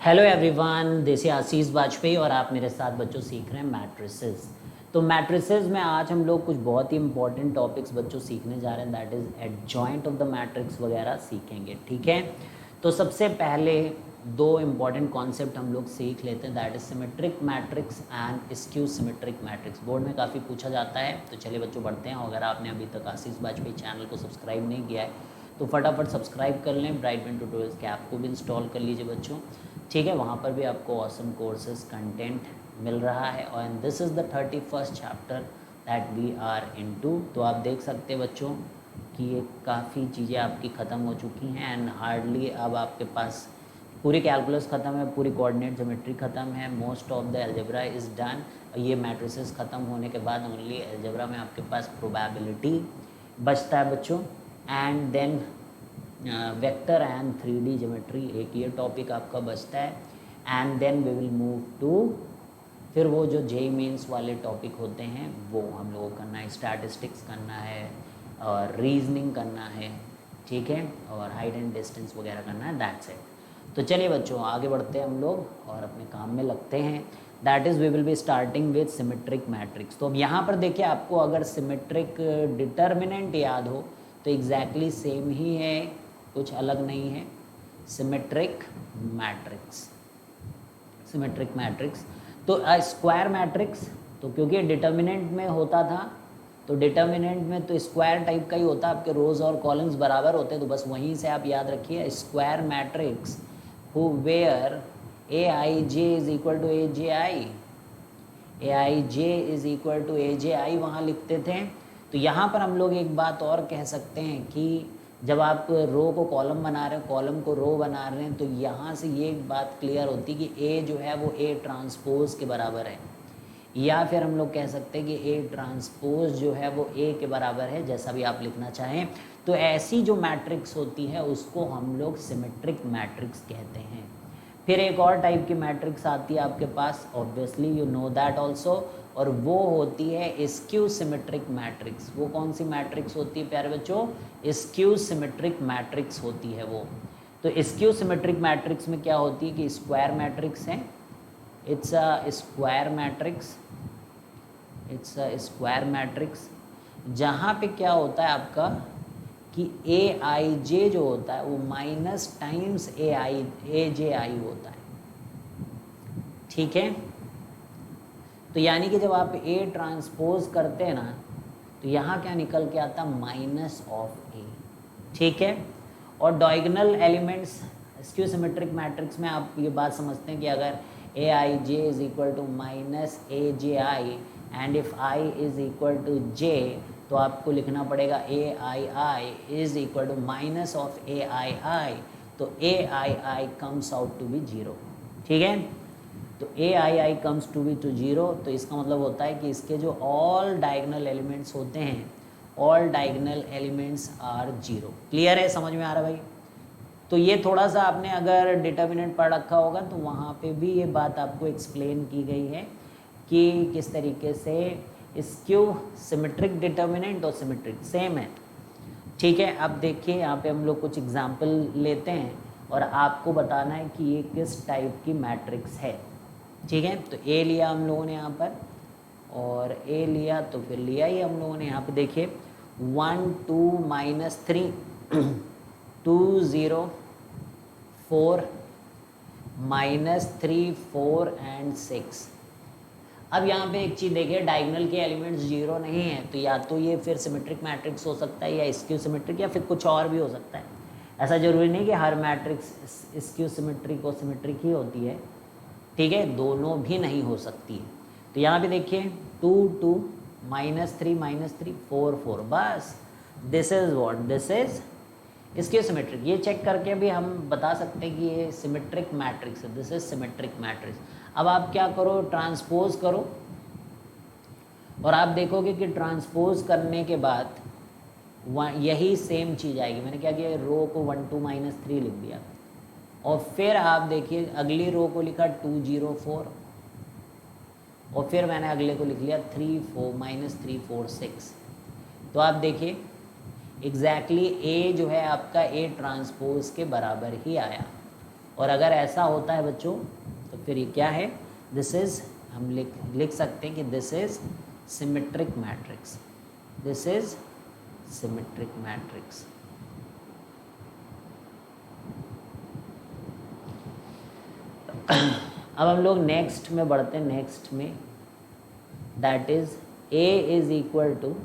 Hello everyone, this is आशीष वाजपेयी और आप मेरे साथ बच्चों सीख रहे हैं मैट्रिसेस। तो मैट्रिसेस में आज हम लोग कुछ बहुत ही इंपॉर्टेंट टॉपिक्स बच्चों सीखने जा रहे हैं, that is adjoint of the matrix वगैरह सीखेंगे। ठीक है, तो सबसे पहले दो इम्पॉर्टेंट कॉन्सेप्ट हम लोग सीख लेते हैं, that is symmetric matrix and skew symmetric matrix. Board में काफ़ी पूछा जाता है, तो चलिए बच्चों बढ़ते हैं। अगर आपने अभी तक आशीष वाजपेयी चैनल को सब्सक्राइब नहीं किया है तो फटाफट सब्सक्राइब कर लें। ब्राइटबेन ट्यूटोरियल्स के ऐप को भी इंस्टॉल कर लीजिए बच्चों। ठीक है, वहाँ पर भी आपको ऑसम कोर्सेज कंटेंट मिल रहा है और this is the 31st chapter that we are into. तो आप देख सकते हैं बच्चों कि ये काफ़ी चीज़ें आपकी ख़त्म हो चुकी हैं एंड हार्डली अब आपके पास पूरी कैलकुलस ख़त्म है, पूरी कोऑर्डिनेट ज्योमेट्री ख़त्म है, most of the algebra is done. ये मैट्रिसेस ख़त्म होने के बाद ओनली अलजेब्रा में आपके पास प्रोबेबिलिटी बचता है बच्चों। And then vector and 3D geometry, एक ये टॉपिक आपका बचता है। And then we will move to, फिर वो जो जेई मेंस वाले टॉपिक होते हैं वो हम लोगों को करना है, स्टैटिस्टिक्स करना है और रीजनिंग करना है, ठीक है, और हाइट एंड डिस्टेंस वगैरह करना है, दैट्स इट। तो चलिए बच्चों आगे बढ़ते हैं हम लोग और अपने काम में लगते हैं। That is we will be starting with symmetric matrix. तो अब यहाँ पर देखिए, आपको अगर सिमेट्रिक डिटर्मिनेंट याद हो तो एग्जैक्टली सेम ही है, कुछ अलग नहीं है। सिमेट्रिक मैट्रिक्स, सिमेट्रिक मैट्रिक्स तो स्क्वायर मैट्रिक्स, तो क्योंकि डिटर्मिनेंट में होता था तो डिटर्मिनेंट में तो स्क्वायर टाइप का ही होता है, आपके रोज और कॉलम्स बराबर होते हैं, तो बस वहीं से आप याद रखिए square matrix who where A I J is equal to A J I, A I J is equal to A J I वहाँ लिखते थे। तो यहाँ पर हम लोग एक बात और कह सकते हैं कि जब आप रो को कॉलम बना रहे हैं, कॉलम को रो बना रहे हैं, तो यहाँ से ये एक बात क्लियर होती है कि ए जो है वो ए ट्रांसपोज के बराबर है, या फिर हम लोग कह सकते हैं कि ए ट्रांसपोज जो है वो ए के बराबर है, जैसा भी आप लिखना चाहें। तो ऐसी जो मैट्रिक्स होती है उसको हम लोग सिमेट्रिक मैट्रिक्स कहते हैं। फिर एक और टाइप की मैट्रिक्स आती है आपके पास, obviously you know that also, और वो होती है स्क्यू सिमेट्रिक मैट्रिक्स। वो कौन सी मैट्रिक्स होती है प्यारे बच्चों? स्क्यू सिमेट्रिक मैट्रिक्स होती है वो। तो स्क्यू सिमेट्रिक मैट्रिक्स में क्या होती है कि स्क्वायर मैट्रिक्स है, it's a square matrix, it's a square matrix, जहाँ पे क्या होता है आपका कि ए आई जे जो होता है वो माइनस टाइम्स ए जे आई होता है, ठीक है। तो यानी कि जब आप ए ट्रांसपोज करते हैं ना तो यहाँ क्या निकल के आता, माइनस ऑफ ए, ठीक है। और diagonal elements skew symmetric matrix में आप ये बात समझते हैं कि अगर A I J is equal to minus A J I and if I is equal to J, तो आपको लिखना पड़ेगा A I I is equal to minus of A I I, तो A I I comes out to be zero, ठीक है। तो A I I comes to be to zero, तो इसका मतलब होता है कि इसके जो ऑल डायगोनल एलिमेंट्स होते हैं, all diagonal elements are zero. Clear है, समझ में आ रहा है भाई? तो ये थोड़ा सा आपने अगर डिटर्मिनेंट पढ़ रखा होगा तो वहाँ पे भी ये बात आपको एक्सप्लेन की गई है कि किस तरीके से स्क्यू सिमेट्रिक डिटर्मिनेंट और सिमेट्रिक सेम है, ठीक है। अब देखिए यहाँ पे हम लोग कुछ एग्जाम्पल लेते हैं और आपको बताना है कि ये किस टाइप की मैट्रिक्स है, ठीक है। तो ए लिया हम लोगों ने यहाँ पर, और ए लिया तो फिर लिया ही हम लोगों ने यहाँ पे, देखिए 1 2 -3 2 0 4 -3 4 एंड 6। अब यहाँ पे एक चीज़ देखिए, डायगोनल के एलिमेंट्स जीरो नहीं है, तो या तो ये फिर सिमेट्रिक मैट्रिक्स हो सकता है या स्क्यू सिमेट्रिक, या फिर कुछ और भी हो सकता है। ऐसा जरूरी नहीं कि हर मैट्रिक्स स्क्यू सिमेट्रिक और सिमेट्रिक ही होती है, ठीक है, दोनों भी नहीं हो सकती है। तो यहाँ पे देखिए 2 2 -3 4 4, बस this is what, this is skew symmetric. ये चेक करके भी हम बता सकते हैं कि ये सिमेट्रिक मैट्रिक्स है, दिस इज सिमेट्रिक मैट्रिक्स। अब आप क्या करो, ट्रांसपोज करो और आप देखोगे कि ट्रांसपोज करने के बाद यही सेम चीज़ आएगी। मैंने क्या किया, रो को 1 2 -3 लिख दिया और फिर आप देखिए अगली रो को लिखा 2 0 4, और फिर मैंने अगले को लिख लिया 3 4 -3 4 6। तो आप देखिए एग्जैक्टली ए जो है आपका ए ट्रांसपोज के बराबर ही आया, और अगर ऐसा होता है बच्चों तो फिर ये क्या है, दिस इज, हम लिख सकते हैं कि this is symmetric matrix, this is symmetric matrix. अब हम लोग नेक्स्ट में बढ़ते हैं, नेक्स्ट में that is A is equal to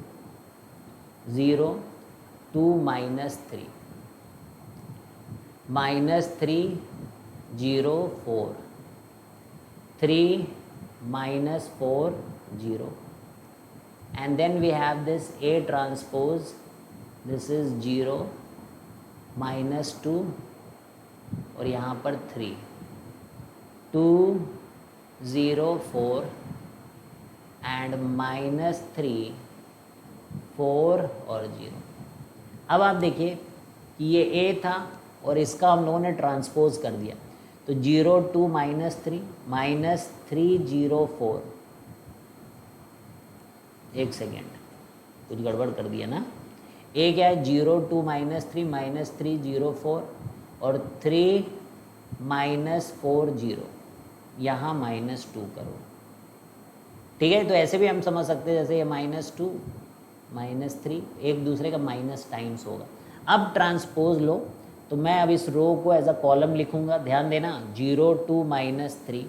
0 2 -3 -3 0 4 3 -4 0 and then we have this A transpose, this is 0 -2 और यहाँ पर 3 2 0 4 एंड -3 4 और 0। अब आप देखिए कि ये A था और इसका हम लोगों ने ट्रांसपोज कर दिया, तो 0 2 -3 -3 0 4, एक सेकेंड कुछ गड़बड़ कर दिया ना। A क्या है, 0 2 -3 -3 0 4 और 3 -4 0, यहाँ -2 करो, ठीक है। तो ऐसे भी हम समझ सकते हैं जैसे ये -2 -3 एक दूसरे का माइनस टाइम्स होगा। अब ट्रांसपोज लो, तो मैं अब इस रो को एज अ कॉलम लिखूंगा, ध्यान देना 0 2 -3,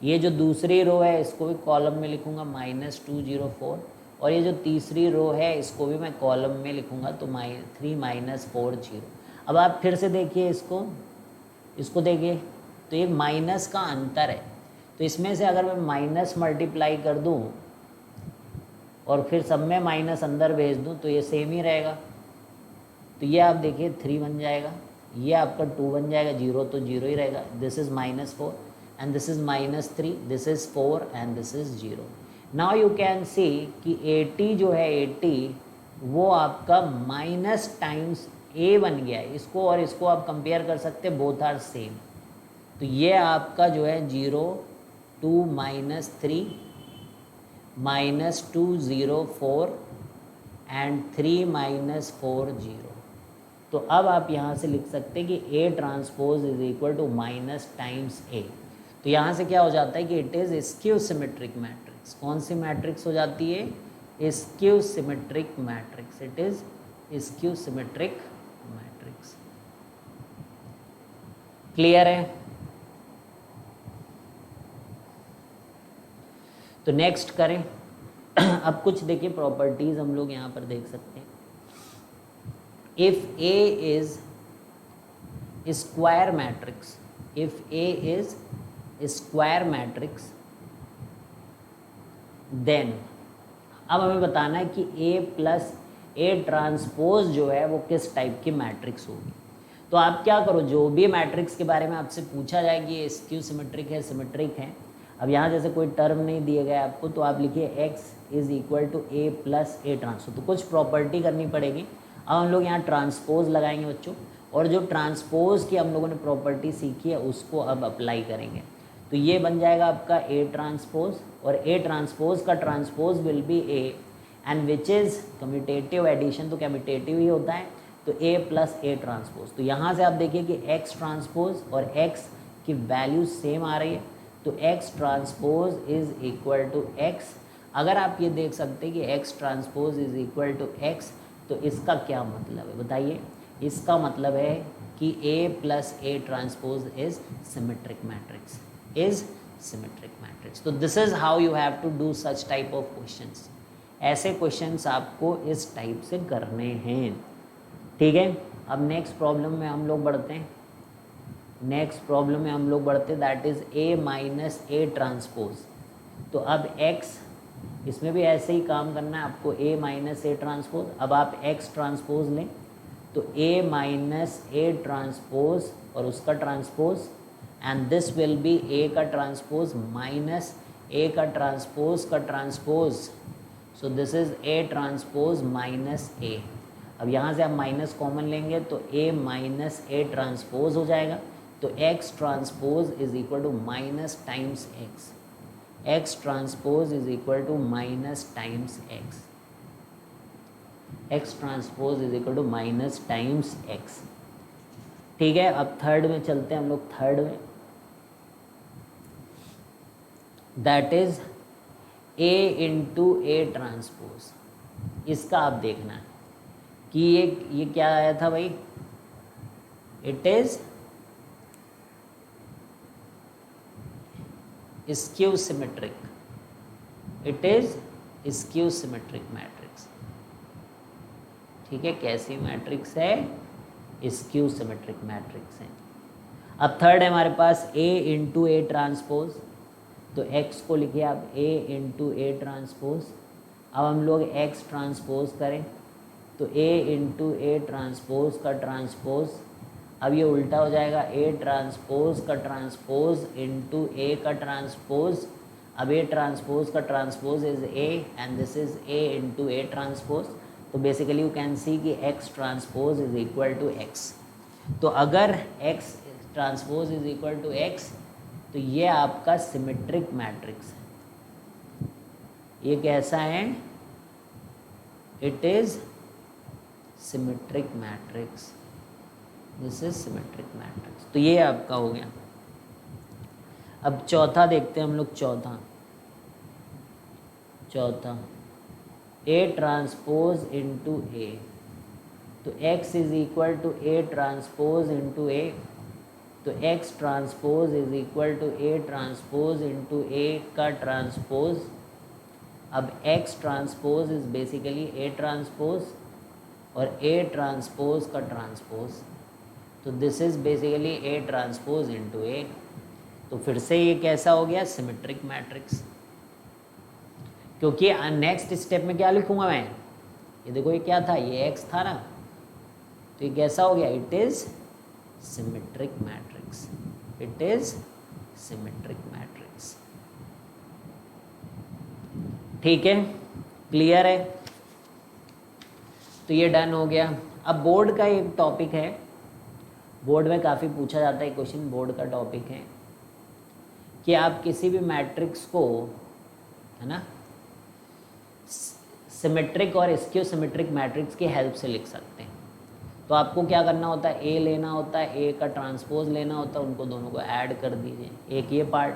ये जो दूसरी रो है इसको भी कॉलम में लिखूंगा -2 0 4, और ये जो तीसरी रो है इसको भी मैं कॉलम में लिखूंगा तो 3 -4 0। अब आप फिर से देखिए इसको देखिए, तो ये माइनस का अंतर है, तो इसमें से अगर मैं माइनस मल्टीप्लाई कर दूं और फिर सब में माइनस अंदर भेज दूं तो ये सेम ही रहेगा। तो ये आप देखिए 3 बन जाएगा, ये आपका 2 बन जाएगा, 0 तो 0 ही रहेगा, this is -4 and this is -3, this is 4 and this is 0। Now you can see कि 80 जो है 80 वो आपका माइनस टाइम्स A बन गया है। इसको और इसको आप कंपेयर कर सकते हैं, बोथ आर सेम। तो ये आपका जो है 0 2 -3 -2 0 4 एंड 3 -4 0। तो अब आप यहाँ से लिख सकते हैं कि A transpose is equal to minus times A। तो यहाँ से क्या हो जाता है कि it is skew symmetric matrix. कौन सी मैट्रिक्स हो जाती है, skew symmetric matrix. It is skew symmetric matrix. Clear है? तो नेक्स्ट करें। अब कुछ देखिए प्रॉपर्टीज हम लोग यहाँ पर देख सकते हैं। If A is square matrix, if A is square matrix, then अब हमें बताना है कि A प्लस A ट्रांसपोज जो है वो किस टाइप की मैट्रिक्स होगी। तो आप क्या करो, जो भी मैट्रिक्स के बारे में आपसे पूछा जाए कि ये स्क्यू सिमेट्रिक है, सिमेट्रिक है, अब यहाँ जैसे कोई टर्म नहीं दिए गए आपको, तो आप लिखिए x is equal to A plus A transpose. तो कुछ प्रॉपर्टी करनी पड़ेगी। अब हम लोग यहाँ ट्रांसपोज लगाएंगे बच्चों, और जो ट्रांसपोज की हम लोगों ने प्रॉपर्टी सीखी है उसको अब अप्लाई करेंगे। तो ये बन जाएगा आपका A ट्रांसपोज, और A ट्रांसपोज का transpose will be A and which is commutative addition, तो कम्यूटेटिव ही होता है, तो A प्लस A ट्रांसपोज। तो यहाँ से आप देखिए कि X ट्रांसपोज और X की वैल्यू सेम आ रही है, तो X transpose is equal to X। अगर आप ये देख सकते हैं कि X transpose is equal to X, तो इसका क्या मतलब है बताइए। इसका मतलब है कि A plus A transpose is symmetric matrix, is symmetric matrix. तो this is how you have to do such type of questions. ऐसे क्वेश्चंस आपको इस टाइप से करने हैं, ठीक है। अब नेक्स्ट प्रॉब्लम में हम लोग बढ़ते हैं। नेक्स्ट प्रॉब्लम में हम लोग बढ़ते हैं, that is A minus A transpose. तो अब X, इसमें भी ऐसे ही काम करना है आपको, A माइनस A ट्रांसपोज। अब आप X ट्रांसपोज लें तो A माइनस A ट्रांसपोज और उसका transpose, and this will be A का ट्रांसपोज माइनस A का ट्रांसपोज का transpose, so this is A transpose minus A। अब यहाँ से आप माइनस कॉमन लेंगे तो A माइनस A ट्रांसपोज हो जाएगा, तो X transpose is equal to minus times X, X transpose is equal to minus times X, X transpose is equal to minus times X, ठीक है, अब थर्ड में चलते हैं हम लोग, थर्ड में that is A into A transpose. इसका आप देखना है कि ये क्या आया था भाई, it is skew symmetric, it is skew symmetric matrix. ठीक है, कैसी मैट्रिक्स है, स्क्यू सिमेट्रिक मैट्रिक्स है। अब थर्ड है हमारे पास ए इंटू ए ट्रांसपोज, तो x को लिखिए आप a इंटू ए ट्रांसपोज। अब हम लोग x ट्रांसपोज करें तो a इंटू ए ट्रांसपोज का ट्रांसपोज, अब ये उल्टा हो जाएगा, a ट्रांसपोज का ट्रांसपोज इंटू ए का ट्रांसपोज। अब a ट्रांसपोज का transpose is a and this is a into A transpose. तो बेसिकली यू कैन सी कि x transpose is equal to x। तो अगर x transpose is equal to x तो ये आपका सिमेट्रिक मैट्रिक्स है। ये कैसा है, it is symmetric matrix, this is symmetric matrix. तो ये आपका हो गया। अब चौथा देखते हैं हम लोग, चौथा ए ट्रांसपोज इंटू ए, तो x is equal to A transpose into A, तो x transpose is equal to A transpose into A का ट्रांसपोज। अब x transpose is basically A transpose और ए ट्रांसपोज का ट्रांसपोज, तो this is basically A transpose into A. तो फिर से ये कैसा हो गया, सिमेट्रिक मैट्रिक्स। क्योंकि नेक्स्ट स्टेप में क्या लिखूंगा मैं, ये देखो ये क्या था, ये x था ना, तो ये कैसा हो गया, it is symmetric matrix, it is symmetric matrix. ठीक है, क्लियर है। तो ये डन हो गया। अब बोर्ड का एक टॉपिक है, बोर्ड में काफ़ी पूछा जाता है क्वेश्चन, बोर्ड का टॉपिक है कि आप किसी भी मैट्रिक्स को, है ना, सिमेट्रिक और स्क्यू सिमेट्रिक मैट्रिक्स की हेल्प से लिख सकते हैं। तो आपको क्या करना होता है, ए लेना होता है, ए का ट्रांसपोज लेना होता है, उनको दोनों को ऐड कर दीजिए, एक ये पार्ट,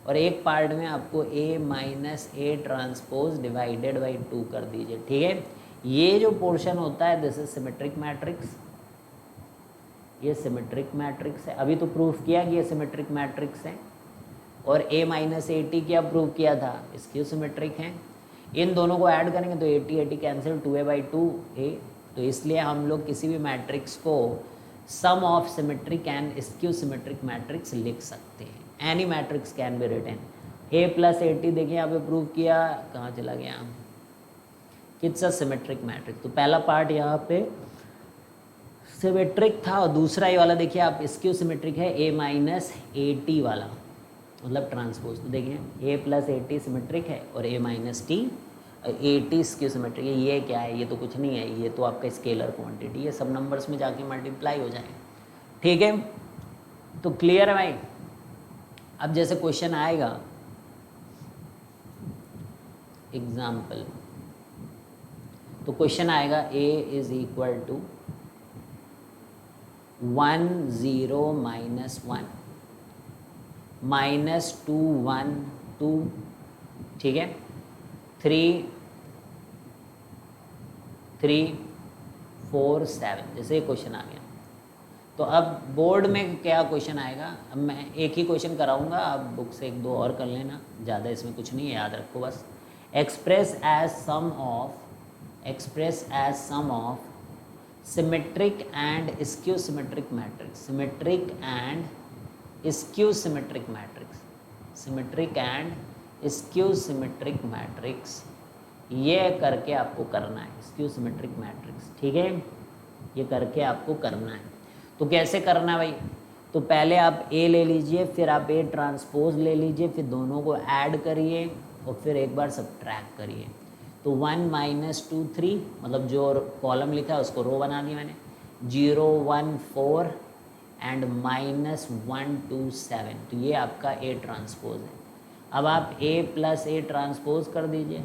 और एक पार्ट में आपको a minus A transpose divided by 2 कर दीजिए। ठीक है, ये जो पोर्शन होता है दिस इज सिमेट्रिक मैट्रिक्स, ये सिमेट्रिक मैट्रिक्स है। अभी तो प्रूफ किया कि ये सिमेट्रिक मैट्रिक्स है। और a माइनस ए टी क्या प्रूव किया था, स्क्यू सिमेट्रिक है। इन दोनों को ऐड करेंगे तो 80 कैंसिल, 2a/2a। तो इसलिए हम लोग किसी भी मैट्रिक्स को sum of symmetric and skew symmetric matrix लिख सकते हैं। Any matrix can be written. a plus 80 देखिए यहाँ पे प्रूव किया, कहाँ चला गया, इट्स अ सिमेट्रिक मैट्रिक्स। तो पहला पार्ट यहाँ पे सिमेट्रिक था, और दूसरा ये वाला देखिए आप स्क्यू सिमेट्रिक है, a माइनस ए टी वाला, मतलब ट्रांसपोज। तो देखिए a plus A T symmetric है और a minus T A T skew symmetric है। ये क्या है, ये तो कुछ नहीं है, ये तो आपका स्केलर क्वांटिटी, ये सब नंबर्स में जाके मल्टीप्लाई हो जाएंगे। ठीक है, तो क्लियर है भाई। अब जैसे क्वेश्चन आएगा, एग्जाम्पल, तो क्वेश्चन आएगा a इज इक्वल टू 1 0 माइनस 1 माइनस 2 1 2, ठीक है, 3 3 4 7, जैसे ये क्वेश्चन आ गया। तो अब बोर्ड में क्या क्वेश्चन आएगा, अब मैं एक ही क्वेश्चन कराऊंगा, आप बुक से एक दो और कर लेना, ज़्यादा इसमें कुछ नहीं है, याद रखो बस। Express as sum of symmetric and skew symmetric matrix, symmetric and skew symmetric matrix, symmetric and skew symmetric matrix, ये करके आपको करना है, स्क्यू सिमेट्रिक मैट्रिक्स। ठीक है, ये करके आपको करना है। तो कैसे करना है भाई, तो पहले आप A ले लीजिए, फिर आप A ट्रांसपोज ले लीजिए, फिर दोनों को ऐड करिए और फिर एक बार सब्ट्रैक्ट करिए। तो 1 माइनस 2 3, मतलब जो कॉलम लिखा है उसको रो बना दिया मैंने, 0 1 4 एंड माइनस 1 2 7, तो ये आपका A ट्रांसपोज है। अब आप A प्लस ए ट्रांसपोज कर दीजिए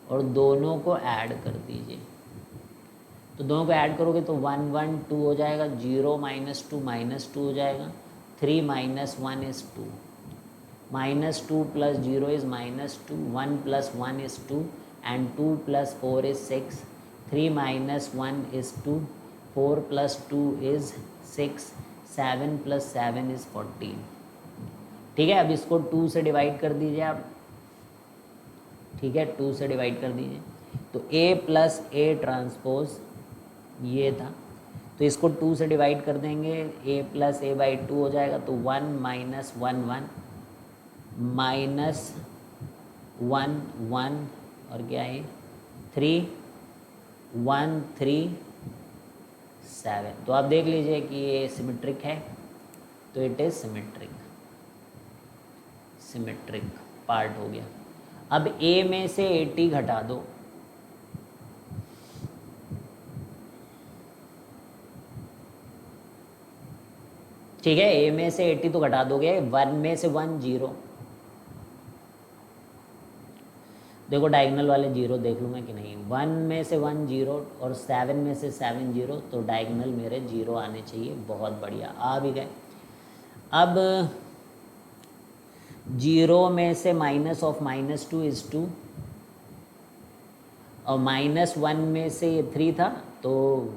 और दोनों को ऐड कर दीजिए। तो दोनों को ऐड करोगे तो 1 1 2 हो जाएगा, 0 -2 -2 हो जाएगा, 3 -1 is 2, -2 + 0 is -2, 1 + 1 is 2 and 2 + 4 is 6, 3 - 1 is 2, 4 + 2 is 6, 7 + 7 is 14। ठीक है, अब इसको 2 से डिवाइड कर दीजिए आप। ठीक है, 2 से डिवाइड कर दीजिए तो A + A ट्रांसपोज ये था, तो इसको 2 से डिवाइड कर देंगे, A + A/2 हो जाएगा, तो 1 - 1 1 -1 1 और क्या है 3 1 3 7। तो आप देख लीजिए कि ये सिमेट्रिक है, तो इट इज़ सिमेट्रिक पार्ट हो गया। अब A में से 80 घटा दो, ठीक है, A में से 80 तो घटा दोगे, 1 में से 1 0, देखो डायगोनल वाले 0 देख लूँगा कि नहीं, 1 में से 1 0 और 7 में से 7 0, तो डायगोनल मेरे 0 आने चाहिए। बहुत बढ़िया, आ भी गए। अब 0 में से माइनस ऑफ -2 इज़ 2 और -1 में से ये 3 था, तो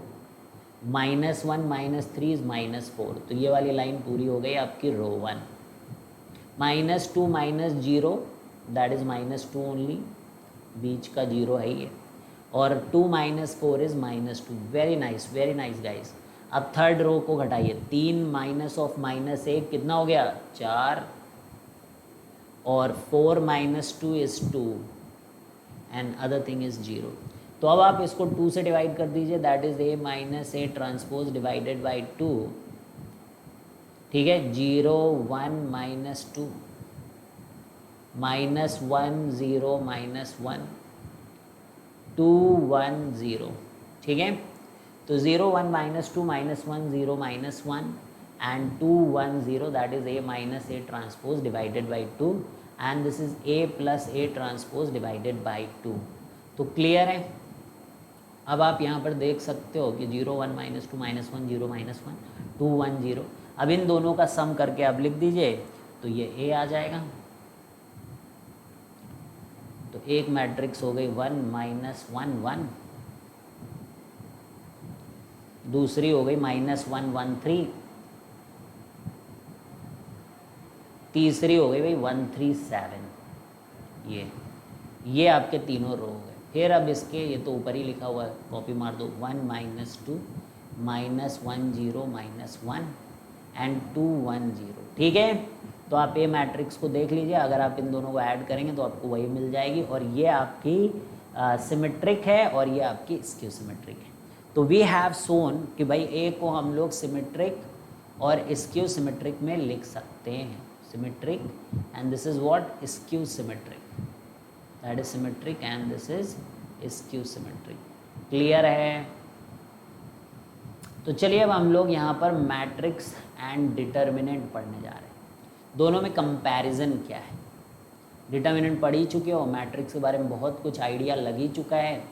-1 - 3 इज़ -4, तो ये वाली लाइन पूरी हो गई आपकी रो 1। -2 - 0 दैट इज़ -2 ओनली, बीच का 0 है ये, और 2 - 4 इज़ -2। Very nice guys. अब थर्ड रो को घटाइए, 3 - -1 कितना हो गया 4, और 4 - 2 is 2 and other thing is 0। तो अब आप इसको 2 से डिवाइड कर दीजिए, that is A - A transpose divided by 2। ठीक है, 0 1 -2 -1 0 -1 2 1 0। ठीक है, तो 0 1 -2 -1 0 -1 and 2 1 0, that is A - A transpose divided by 2 and this is A plus A transpose divided by 2। तो क्लियर है। अब आप यहाँ पर देख सकते हो कि 0 1 -2 -1 0 -1 2 1 0। अब इन दोनों का सम करके आप लिख दीजिए, तो ये A आ जाएगा। तो एक मैट्रिक्स हो गई 1 - 1 1, दूसरी हो गई -1 1 3, तीसरी हो गई भाई 1 3 7। ये आपके तीनों रो हो गए। फिर अब इसके, ये तो ऊपर ही लिखा हुआ है, कॉपी मार दो, 1 - 2 -1 0 -1 एंड 2 1 0। ठीक है, तो आप ये मैट्रिक्स को देख लीजिए, अगर आप इन दोनों को ऐड करेंगे तो आपको वही मिल जाएगी, और ये आपकी सिमेट्रिक है और ये आपकी स्क्यू सिमेट्रिक है। तो वी हैव सोन कि भाई ए को हम लोग सिमेट्रिक और स्क्यू सिमेट्रिक में लिख सकते हैं। Symmetric and this is what skew symmetric, that is symmetric and this is skew symmetric. Clear है। तो चलिए अब हम लोग यहाँ पर मैट्रिक्स एंड डिटर्मिनेंट पढ़ने जा रहे हैं। दोनों में कंपैरिजन क्या है। डिटर्मिनेंट पढ़ ही चुके हो, मैट्रिक्स के बारे में बहुत कुछ आइडिया लग ही चुका है।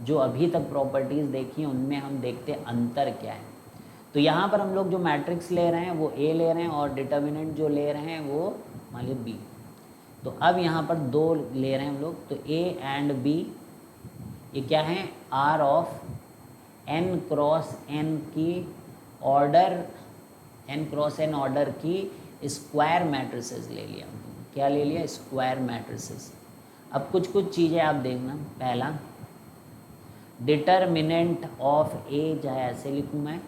जो अभी तक प्रॉपर्टीज़ देखी हैं उनमें हम देखते हैं अंतर क्या है। तो यहाँ पर हम लोग जो मैट्रिक्स ले रहे हैं वो ए ले रहे हैं, और डिटर्मिनेंट जो ले रहे हैं वो मान लीजिए बी। तो अब यहाँ पर दो ले रहे हैं हम लोग, तो ए एंड बी ये क्या है, R of n cross n की order, n cross n order की स्क्वायर मैट्रिसेस ले लिया। क्या ले लिया, स्क्वायर मैट्रिसेस। अब कुछ चीज़ें आप देखना। पहला, डिटर्मिनेंट ऑफ ए, चाहे ऐसे लिखूँ मैं,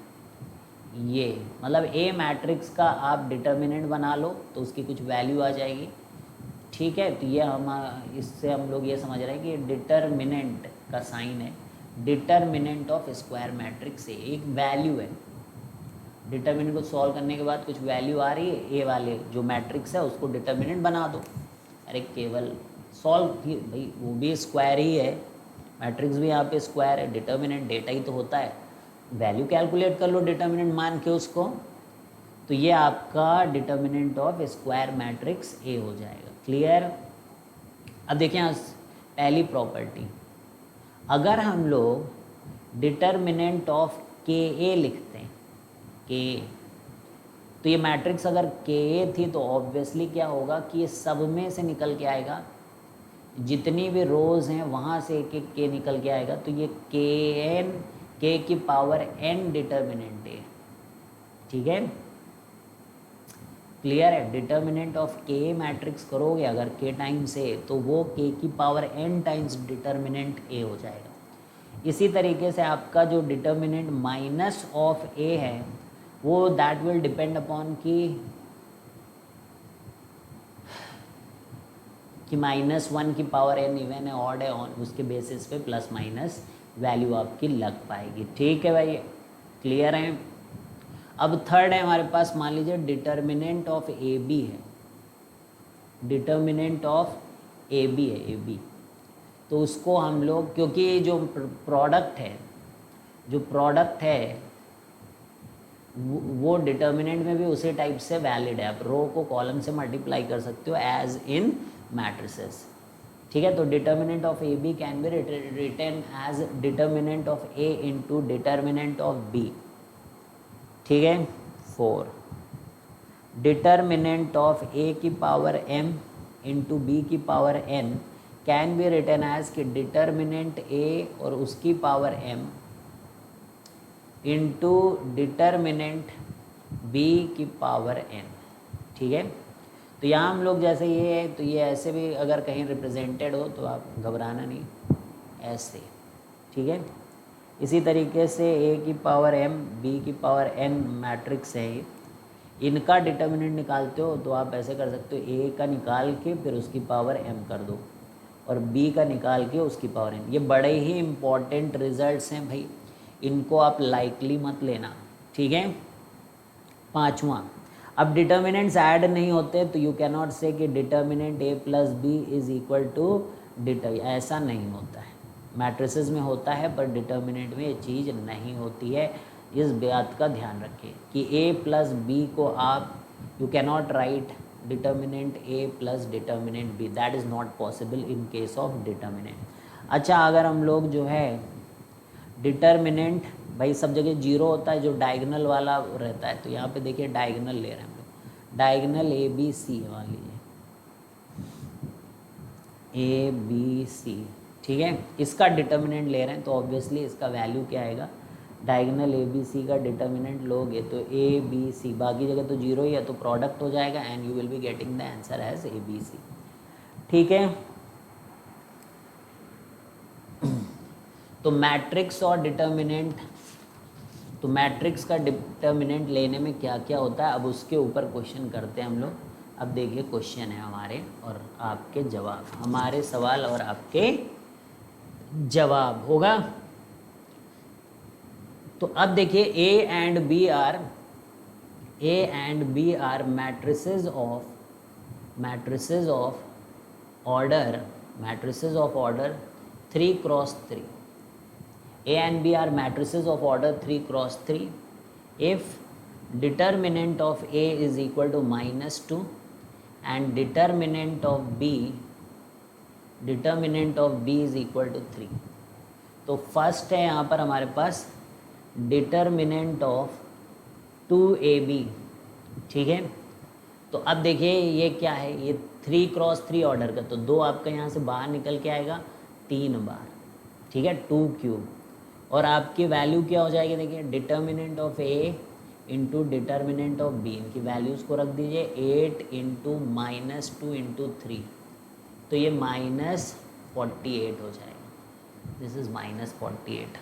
ये मतलब ए मैट्रिक्स का आप डिटर्मिनेंट बना लो तो उसकी कुछ वैल्यू आ जाएगी। ठीक है, तो ये हम इससे हम लोग ये समझ रहे हैं कि डिटर्मिनेंट का साइन है, डिटर्मिनेंट ऑफ स्क्वायर मैट्रिक्स ए एक वैल्यू है। डिटर्मिनेंट को सॉल्व करने के बाद कुछ वैल्यू आ रही है, ए वाले जो मैट्रिक्स है उसको डिटर्मिनेंट बना दो। अरे केवल सॉल्व ही भाई, वो भी स्क्वायर ही है, मैट्रिक्स भी यहाँ पे स्क्वायर है, डिटर्मिनेंट डेटा ही तो होता है, वैल्यू कैलकुलेट कर लो डिटर्मिनेंट मान के उसको, तो ये आपका डिटर्मिनेंट ऑफ स्क्वायर मैट्रिक्स ए हो जाएगा। क्लियर। अब देखिए पहली प्रॉपर्टी, अगर हम लोग डिटर्मिनेंट ऑफ के ए लिखते हैं, के ए। तो ये मैट्रिक्स अगर के ए थी तो ऑब्वियसली क्या होगा कि ये सब में से निकल के आएगा, जितनी भी रोज़ हैं वहाँ से एक एक के निकल के आएगा। तो ये के एन, के की पावर एन डिटर्मिनेंट है, ठीक है, क्लियर है। डिटर्मिनेंट ऑफ के मैट्रिक्स करोगे अगर के टाइम्स ए, तो वो के की पावर एन टाइम्स डिटर्मिनेंट ए हो जाएगा। इसी तरीके से आपका जो डिटर्मिनेंट माइनस ऑफ ए है वो दैट विल डिपेंड अपॉन कि -1 की पावर एन इवन है ऑड है, ऑन उसके बेसिस पे प्लस माइनस वैल्यू आपकी लग पाएगी, ठीक है भाई, क्लियर है। अब थर्ड है हमारे पास, मान लीजिए डिटर्मिनेंट ऑफ ए बी है, डिटर्मिनेंट ऑफ ए बी है, ए बी। तो उसको हम लोग, क्योंकि जो प्रोडक्ट है, जो प्रोडक्ट है वो डिटर्मिनेंट में भी उसी टाइप से वैलिड है। आप रो को कॉलम से मल्टीप्लाई कर सकते हो एज इन मैट्रिसेस, ठीक है। तो determinant of A B can be written as determinant of A into determinant of B, ठीक है। 4 डिटर्मिनेंट ऑफ ए की पावर m इंटू बी की power n can be written as कि determinant A और उसकी power m into determinant B की power n, ठीक है। तो यहाँ हम लोग जैसे ये है, तो ये ऐसे भी अगर कहीं रिप्रेजेंटेड हो तो आप घबराना नहीं, ऐसे, ठीक है। इसी तरीके से ए की पावर m बी की पावर n मैट्रिक्स है ये, इनका डिटर्मिनेंट निकालते हो तो आप ऐसे कर सकते हो, ए का निकाल के फिर उसकी पावर m कर दो और बी का निकाल के उसकी पावर n। ये बड़े ही इम्पॉर्टेंट रिजल्ट्स हैं भाई, इनको आप लाइकली मत लेना, ठीक है। 5वां, अब डिटर्मिनेंट्स ऐड नहीं होते तो यू कैन नॉट से कि determinant A plus B is equal to ऐसा नहीं होता है। मैट्रिसेस में होता है पर डिटर्मिनेंट में ये चीज़ नहीं होती है, इस बात का ध्यान रखिए कि ए प्लस बी को आप, you can not write determinant A plus determinant B, that is not possible in case of determinant. अच्छा, अगर हम लोग जो है डिटर्मिनेंट, भाई सब जगह जीरो होता है, जो डायगोनल वाला रहता है, तो यहाँ पे देखिए डायगोनल ले रहे हैं हम लोग, डायगोनल ए बी सी मान लीजिए, ए बी सी, ठीक है। इसका डिटर्मिनेंट ले रहे हैं तो ऑब्वियसली इसका वैल्यू क्या आएगा, डायगोनल ए बी सी का डिटर्मिनेंट लोगे तो ए बी सी, बाकी जगह तो जीरो ही है तो प्रोडक्ट हो जाएगा and you will be getting the answer as A B C, ठीक है। तो मैट्रिक्स और डिटर्मिनेंट, तो मैट्रिक्स का डिटर्मिनेंट लेने में क्या क्या होता है, अब उसके ऊपर क्वेश्चन करते हैं हम लोग। अब देखिए क्वेश्चन है हमारे और आपके जवाब, हमारे सवाल और आपके जवाब होगा। तो अब देखिए A and B are matrices of order 3x3। A and B are matrices of order 3x3 if determinant of A is equal to -2 and determinant of B is equal to 3। तो फर्स्ट है यहाँ पर हमारे पास determinant of 2AB, ठीक है। तो अब देखिए ये क्या है, ये 3x3 ऑर्डर का, तो 2 आपका यहाँ से बाहर निकल के आएगा 3 बार, ठीक है, 2 क्यूब। और आपकी वैल्यू क्या हो जाएगी, देखिए determinant of A into determinant of B, इनकी वैल्यूज़ को रख दीजिए, 8 इंटू -2 इंटू 3, तो ये -48 हो जाएगा, this is -48।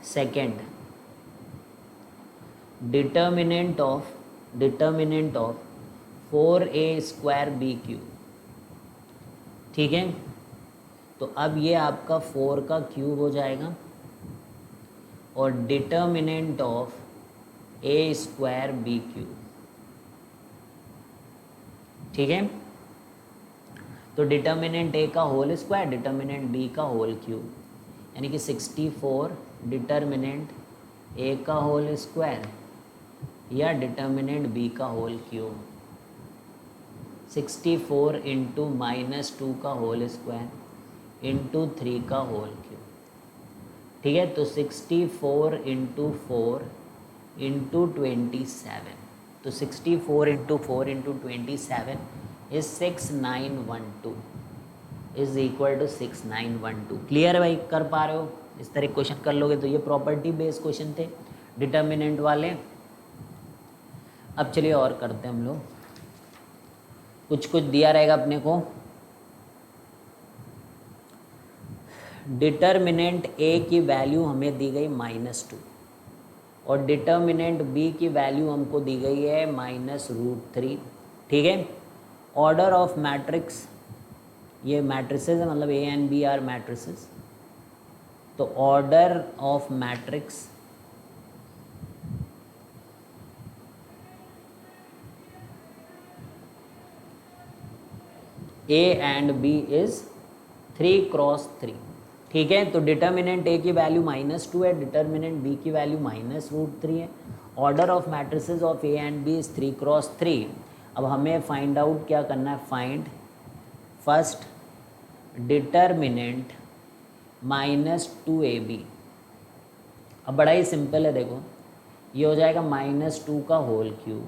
Second, determinant of 4a² b³, ठीक है। तो अब ये आपका 4 का क्यूब हो जाएगा और डिटर्मिनेंट ऑफ a² b³, ठीक है। तो डिटर्मिनेंट a का होल स्क्वायर, डिटर्मिनेंट b का होल क्यूब, यानी कि 64 डिटर्मिनेंट a का होल स्क्वायर या डिटर्मिनेंट b का होल क्यूब, 64 इंटू -2 का होल स्क्वायर इंटू 3 का होल क्यूब। ठीक है, तो 64 इंटू 4 इंटू 27, तो 64 into 4 into 27 is 6912 is equal to 6912। Clear है भाई, कर पा रहे हो? इस तरह क्वेश्चन कर लोगे तो ये प्रॉपर्टी बेस्ड क्वेश्चन थे डिटर्मिनेंट वाले। अब चलिए और करते हैं हम लोग, कुछ कुछ दिया रहेगा अपने को। डिटर्मिनेंट ए की वैल्यू हमें दी गई -2 और डिटर्मिनेंट बी की वैल्यू हमको दी गई है -√3। ठीक है, ऑर्डर ऑफ मैट्रिक्स, ये मैट्रिसेस है, मतलब A and B are matrices. तो order of matrix A and B is 3 cross 3। ठीक है, तो डिटर्मिनेंट ए की वैल्यू -2 है, डिटर्मिनेंट बी की वैल्यू -√3 है। Order of matrices of A and B is 3 cross 3। अब हमें फाइंड आउट क्या करना है, फाइंड फर्स्ट डिटर्मिनेंट -2ab। अब बड़ा ही सिंपल है, देखो ये हो जाएगा -2 का whole cube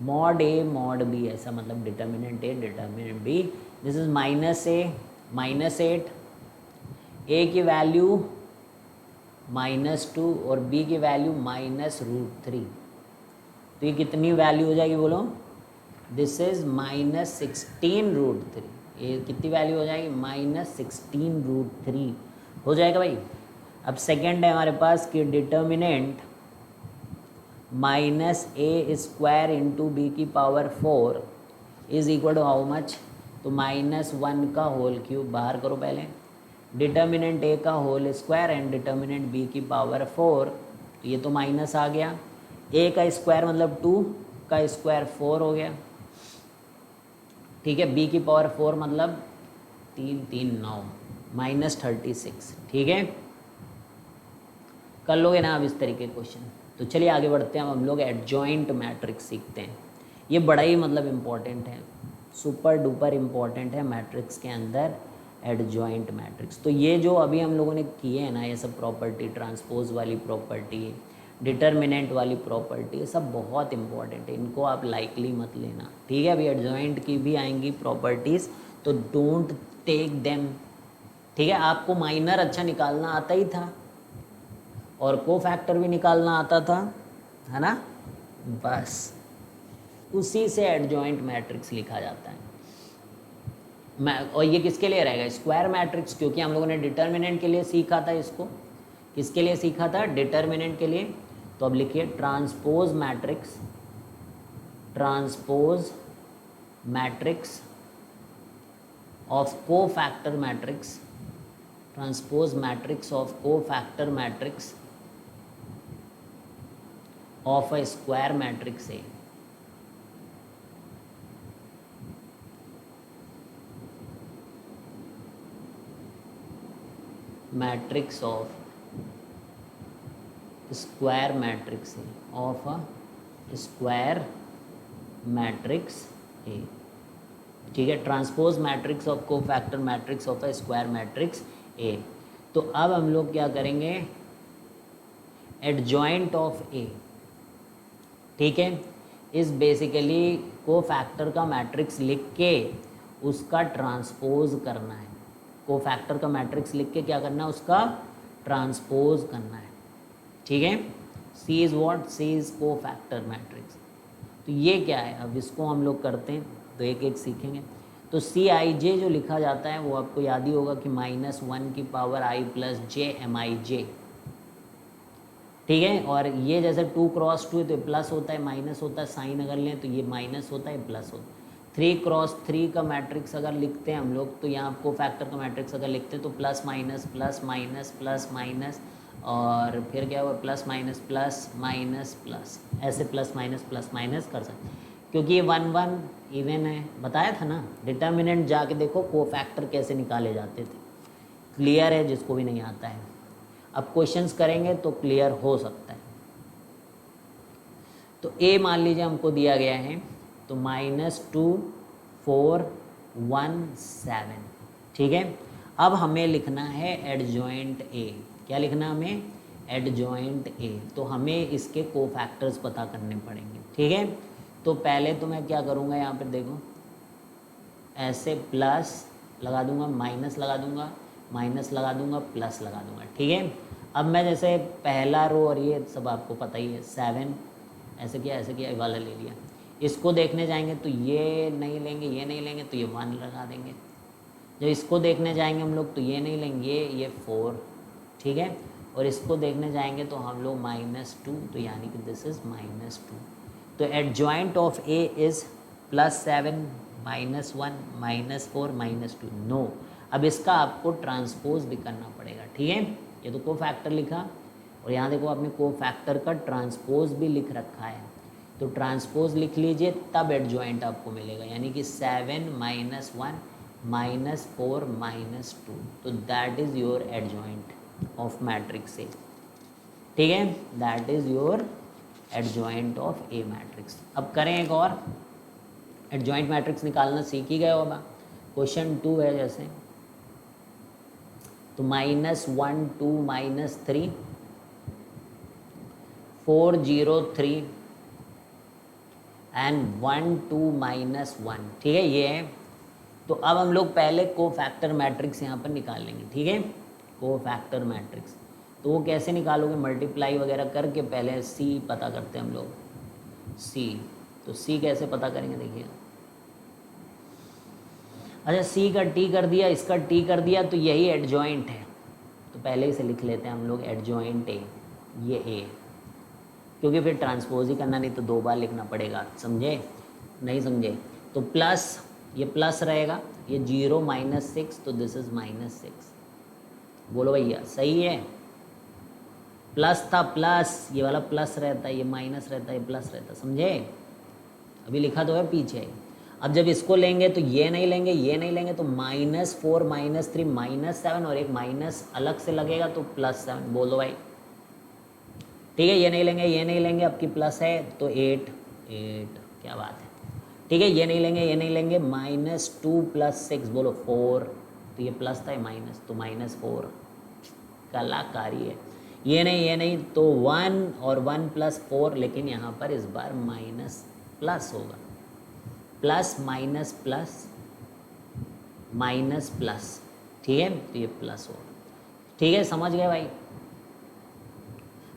mod A mod B, ऐसा मतलब determinant A determinant B. This is -8, A की वैल्यू -2 और बी की वैल्यू -√3। तो ये कितनी वैल्यू हो जाएगी बोलो? This is -16√3। ये कितनी वैल्यू हो जाएगी? -16√3 हो जाएगा भाई। अब सेकेंड है हमारे पास कि डिटर्मिनेंट -a² इंटू बी की power 4 is equal to how much? तो -1 का होल क्यूब बाहर करो पहले, डिटर्मिनेंट ए का whole square and determinant B की पावर 4। तो ये तो माइनस आ गया, ए का स्क्वायर मतलब 2 का स्क्वायर 4 हो गया। ठीक है, बी की पावर 4 मतलब 3 3 9 -36। ठीक है, कर लोगे ना अब इस तरीके के क्वेश्चन? तो चलिए आगे बढ़ते हैं, अब हम लोग एडजॉइंट मैट्रिक्स सीखते हैं। ये बड़ा ही मतलब इम्पॉर्टेंट है, सुपर डुपर इम्पॉर्टेंट है मैट्रिक्स के अंदर एडजॉइंट मैट्रिक्स। तो ये जो अभी हम लोगों ने किए हैं ना, ये सब प्रॉपर्टी, ट्रांसपोज वाली प्रॉपर्टी, डिटर्मिनेंट वाली प्रॉपर्टी, ये सब बहुत इंपॉर्टेंट है, इनको आप लाइकली मत लेना। ठीक है, अभी एडजॉइंट की भी आएंगी प्रॉपर्टीज़, तो डोंट टेक देम। ठीक है, आपको माइनर अच्छा निकालना आता ही था और को फैक्टर भी निकालना आता था, है ना? बस उसी से एडजॉइंट मैट्रिक्स लिखा जाता है। और ये किसके लिए रहेगा? स्क्वायर मैट्रिक्स, क्योंकि हम लोगों ने डिटर्मिनेंट के लिए सीखा था इसको। किसके लिए सीखा था? डिटर्मिनेंट के लिए। तो अब लिखिए transpose matrix, transpose matrix of cofactor matrix, transpose matrix of cofactor matrix of a square matrix A. Matrix of square matrix A, of a square matrix A. ठीक है, transpose matrix of cofactor matrix of a square matrix A. तो अब हम लोग क्या करेंगे? Adjoint of ए, ठीक है, इस बेसिकली को फैक्टर का मैट्रिक्स लिख के उसका ट्रांसपोज करना है। को फैक्टर का मैट्रिक्स लिख के क्या करना है? उसका ट्रांसपोज करना है। ठीक है, सी इज़ व्हाट? सी इज़ को फैक्टर मैट्रिक्स। तो ये क्या है? अब इसको हम लोग करते हैं तो एक एक सीखेंगे। तो CIJ जो लिखा जाता है वो आपको याद ही होगा कि -1 की power i plus J MIJ। ठीक है, और ये जैसे 2 क्रॉस 2 है तो प्लस होता है, माइनस होता है, साइन अगर लें तो ये माइनस होता है, प्लस होता है। 3 क्रॉस 3 का मैट्रिक्स अगर लिखते हैं हम लोग, तो यहाँ आपको फैक्टर का मैट्रिक्स अगर लिखते हैं तो plus minus plus minus plus minus, और फिर क्या हुआ? Plus minus plus minus plus, ऐसे प्लस माइनस कर सकते हैं, क्योंकि ये 1 1 इवन है। बताया था ना, डिटर्मिनेंट जाके देखो को फैक्टर कैसे निकाले जाते थे। क्लियर है जिसको भी नहीं आता है? अब क्वेश्चंस करेंगे तो क्लियर हो सकता है। तो ए मान लीजिए हमको दिया गया है, तो -2 4 1 7। ठीक है, अब हमें लिखना है एडजॉइंट ए। क्या लिखना है हमें? Adjoint A. तो हमें इसके कोफैक्टर्स पता करने पड़ेंगे, ठीक है। तो पहले तो मैं क्या करूँगा, यहाँ पर देखो ऐसे प्लस लगा दूंगा, माइनस लगा दूंगा, माइनस लगा दूंगा, प्लस लगा दूंगा, ठीक है। अब मैं जैसे पहला रो, और ये सब आपको पता ही है, 7 ऐसे किया, ऐसे किया, ये वाला ले लिया। इसको देखने जाएंगे तो ये नहीं लेंगे, ये नहीं लेंगे, तो ये 1 लगा देंगे। जब इसको देखने जाएंगे हम लोग तो ये नहीं लेंगे, ये 4, ठीक है। और इसको देखने जाएंगे तो हम लोग -2, तो यानी कि दिस इज़ -2। तो adjoint of A is +7 -1 -4 -2। No, अब इसका आपको ट्रांसपोज भी करना पड़ेगा, ठीक है। ये तो को फैक्टर लिखा, और यहाँ देखो आपने को फैक्टर का ट्रांसपोज भी लिख रखा है। तो ट्रांसपोज लिख लीजिए, तब एडजॉइंट आपको मिलेगा, यानी कि 7 -1 -4 -2। तो that is your adjoint of matrix A, ठीक है। That is your adjoint of A matrix. अब करें एक और, एडजॉइंट मैट्रिक्स निकालना सीख ही गए हो। अब क्वेश्चन 2 है जैसे, तो -1 2 -3 4 0 3 एंड 1 2 -1, ठीक है, ये है। तो अब हम लोग पहले को फैक्टर मैट्रिक्स यहाँ पर निकाल लेंगे, ठीक है। को फैक्टर मैट्रिक्स तो वो कैसे निकालोगे? मल्टीप्लाई वगैरह करके पहले सी पता करते हैं हम लोग, सी। तो सी कैसे पता करेंगे, देखिए। अच्छा, सी का टी कर दिया, इसका टी कर दिया, तो यही एडजॉइंट है। तो पहले इसे लिख लेते हैं हम लोग एडजॉइंट ए, ये ए, क्योंकि फिर ट्रांसपोज ही करना, नहीं तो 2 बार लिखना पड़ेगा, समझे? नहीं समझे तो प्लस, ये प्लस रहेगा, ये 0 -6, तो दिस इज -6। बोलो भैया सही है? प्लस था, प्लस, ये वाला प्लस रहता है, ये माइनस रहता है, ये प्लस रहता है, समझे? अभी लिखा तो है पीछे। अब जब इसको लेंगे तो ये नहीं लेंगे, ये नहीं लेंगे, तो -4 -3 -7, और एक माइनस अलग से लगेगा तो +7। बोलो भाई, ठीक है। ये नहीं लेंगे, ये नहीं लेंगे, आपकी प्लस है तो 8, क्या बात है, ठीक है। ये नहीं लेंगे, ये नहीं लेंगे, -2 + 6, बोलो 4, तो ये प्लस था, ये माइनस, तो -4। कलाकारी है। ये नहीं, ये नहीं, तो 1 और 1 + 4, लेकिन यहाँ पर इस बार माइनस प्लस होगा, plus minus plus minus plus, ठीक है। तो ये प्लस होगा, ठीक है, समझ गए भाई?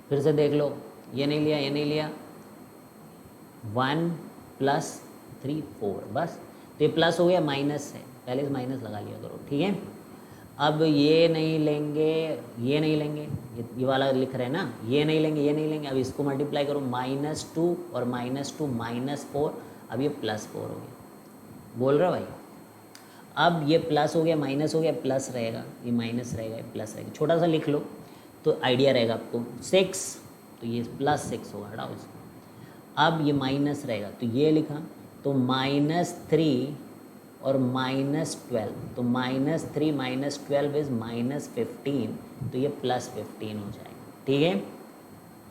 फिर से देख लो, ये नहीं लिया, ये नहीं लिया, 1 + 3 4, बस। तो ये प्लस हो गया, माइनस है, पहले से माइनस लगा लिया करो, ठीक है। अब ये नहीं लेंगे, ये नहीं लेंगे, ये वाला लिख रहे हैं ना, ये नहीं लेंगे, ये नहीं लेंगे। अब इसको मल्टीप्लाई करो, -2 और -2 -4, अब ये +4 हो गया। बोल रहे हो भाई? अब ये प्लस हो गया, माइनस हो गया, प्लस रहेगा, ये माइनस रहेगा, ये प्लस रहेगा। छोटा सा लिख लो तो आइडिया रहेगा आपको। 6, तो ये +6 होगा, हटाओ इसको। अब ये माइनस रहेगा, तो ये लिखा, तो -3 और -12, तो -3 -12 इज -15, तो ये +15 हो जाएगा, ठीक है।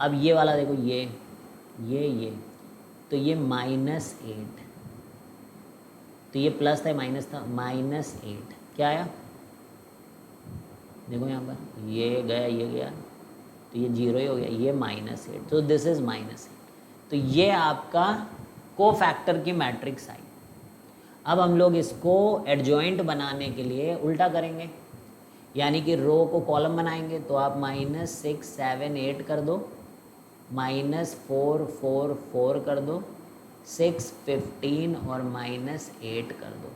अब ये वाला देखो, ये तो ये -8, तो ये प्लस था, माइनस था, -8, क्या आया? देखो यहाँ पर, ये गया, ये गया, तो ये 0 ही हो गया, ये -8, तो दिस इज -8। तो ये आपका को फैक्टर की मैट्रिक्स आई। अब हम लोग इसको एडजॉइंट बनाने के लिए उल्टा करेंगे, यानी कि रो को कॉलम बनाएंगे। तो आप -6 7 8 कर दो, -4 4 4 कर दो, 6 15 और -8 कर दो।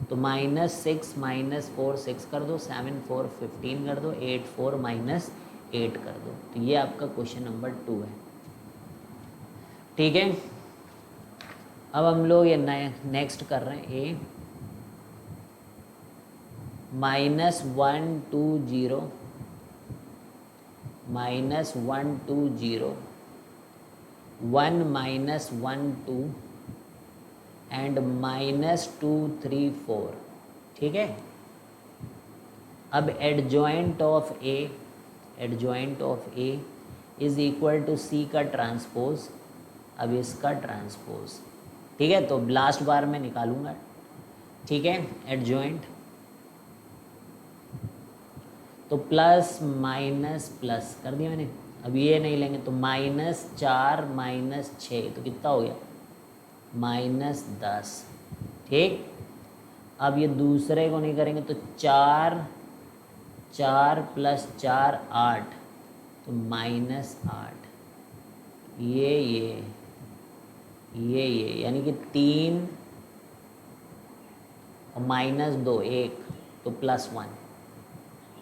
तो -6 -4 6 कर दो, 7 4 15 कर दो, 8 4 -8 कर दो। तो ये आपका क्वेश्चन नंबर 2 है, ठीक है। अब हम लोग ये नेक्स्ट कर रहे हैं, ए -1 2 0 -1 2 0 1 -1 2 एंड -2 3 4, ठीक है। अब adjoint of A is equal to C का ट्रांसपोज, अब इसका ट्रांसपोज, ठीक है। तो लास्ट बार मैं निकालूंगा, ठीक है, एडजॉइंट तो प्लस माइनस प्लस कर दिया मैंने। अब ये नहीं लेंगे तो -4 -6 तो कितना हो गया -10। ठीक, अब ये दूसरे को नहीं करेंगे तो 4 4 + 4 8 तो -8। ये यानी कि 3 और -2 1 तो +1।